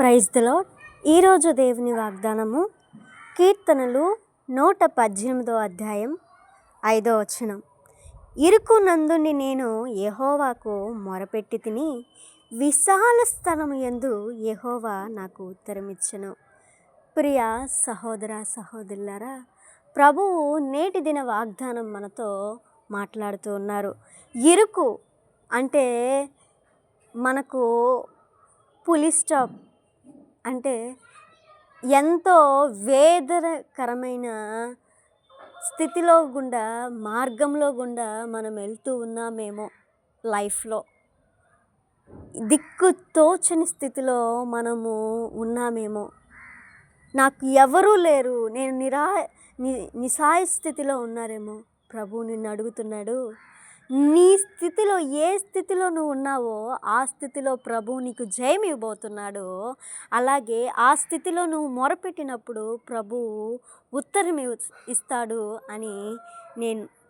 Praise the lord. ఈరోజు దేవుని వాగ్దానము కీర్తనలు 118 అధ్యాయం 5వ వచనం. ఇరుకు నందుని నేను యెహోవాకు మొరపెట్టి తిని, విశాల స్థలము యందు యెహోవా నాకు ఉత్తరమిచ్చెను. ప్రియ సహోదర సహోదరులారా, ప్రభువు నేటి దిన వాగ్దానం మనతో మాట్లాడుతూ ఉన్నారు. ఇరుకు అంటే మనకు పులి స్టాప్ అంటే ఎంతో వేదనకరమైన స్థితిలో గుండా, మార్గంలో గుండా మనం వెళ్తూ ఉన్నామేమో. లైఫ్లో దిక్కు తోచని స్థితిలో మనము ఉన్నామేమో. నాకు ఎవరూ లేరు, నేను నిస్సహాయ స్థితిలో ఉన్నారేమో. ప్రభు నిన్ను అడుగుతున్నాడు, నీ స్థితిలో ఏ స్థితిలో నువ్వు ఉన్నావో ఆ స్థితిలో ప్రభు నీకు జయం ఇవ్వబోతున్నాడు. అలాగే ఆ స్థితిలో నువ్వు మొరపెట్టినప్పుడు ప్రభు ఉత్తరం ఇస్తాడు అని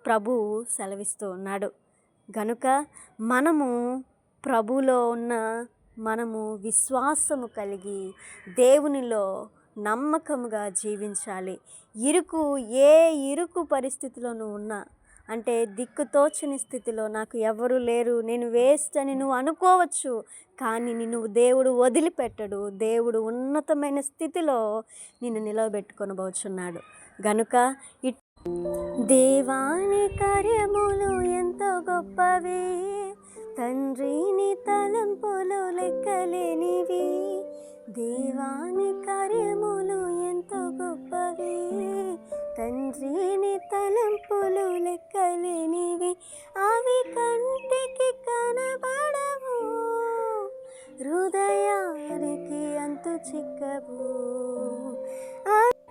ప్రభు సెలవిస్తూ ఉన్నాడు. గనుక మనము ప్రభులో ఉన్న మనము విశ్వాసము కలిగి దేవునిలో నమ్మకముగా జీవించాలి. ఇరుకు పరిస్థితిలో నువ్వు ఉన్నా అంటే దిక్కుతోచని స్థితిలో, నాకు ఎవరు లేరు, నేను వేస్ట్ అని నువ్వు అనుకోవచ్చు. కానీ నిన్ను దేవుడు వదిలిపెట్టడు. దేవుడు ఉన్నతమైన స్థితిలో నిన్ను నిలవబెట్టుకొనబోచున్నాడు. గనుక దేవాని కార్యములు ఎంతో గొప్పవి, తండ్రిని తలంపులు లెక్కలేనివి. దేవాని కార్యములు ఎంతో గొప్పవి, తండ్రిని తలంపులు లెక్కలేనివి. అవి కంటికి కనబడవు, హృదయానికి అంతు చిక్కవు.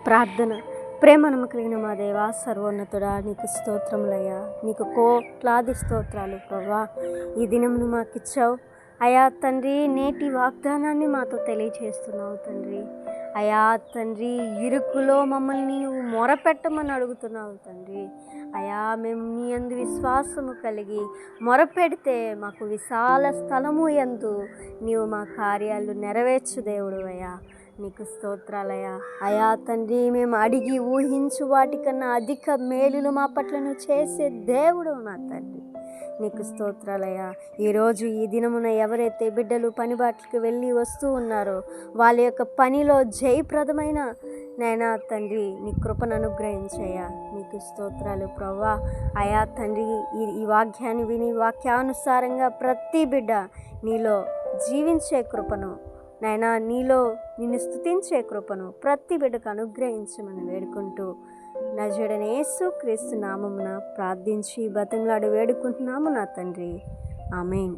ప్రార్థన. ప్రేమ నమ్మకలిగిన మా దేవా, సర్వోన్నతుడా, నీకు స్తోత్రములయ్యా. నీకు కోట్లాది స్తోత్రాలు ప్రభా. ఈ దినమును మాకు ఇచ్చావు అయా తండ్రి. నేటి వాగ్దానాన్ని మాతో తెలియచేస్తున్నావు తండ్రి. అయా తండ్రి, ఇరుకులో మమ్మల్ని నువ్వు మొరపెట్టమని అడుగుతున్నావు తండ్రి. అయా మేము నీ యందు విశ్వాసము కలిగి మొరపెడితే మాకు విశాల స్థలము యందు నీవు మా కార్యాలు నెరవేర్చు దేవుడు అయ్యా. నీకు స్తోత్రాలయ్యా. అయా తండ్రి, మేము అడిగి ఊహించు వాటికన్నా అధిక మేలులు మా పట్ల నువ్వు చేసే దేవుడు నా తండ్రి. నీకు స్తోత్రాలయ్యా. ఈరోజు ఈ దినమున ఎవరైతే బిడ్డలు పని బాటలకు వెళ్ళి వస్తూ ఉన్నారో వాళ్ళ యొక్క పనిలో జయప్రదమైన నైనా తండ్రి నీ కృపను అనుగ్రహించయ్యా. నీకు స్తోత్రాలు ప్రభువా. అయా తండ్రి, ఈ వాక్యాన్ని విని వాక్యానుసారంగా ప్రతి బిడ్డ నీలో జీవించే కృపను నైనా, నీలో నిన్ను స్తుతించే కృపను ప్రతి బిడ్డకు అనుగ్రహించమని వేడుకుంటూ నజరేయుడైన యేసు క్రీస్తు నామమున ప్రార్థించి బతిమలాడి వేడుకుంటున్నాము నా తండ్రి. ఆమేన్.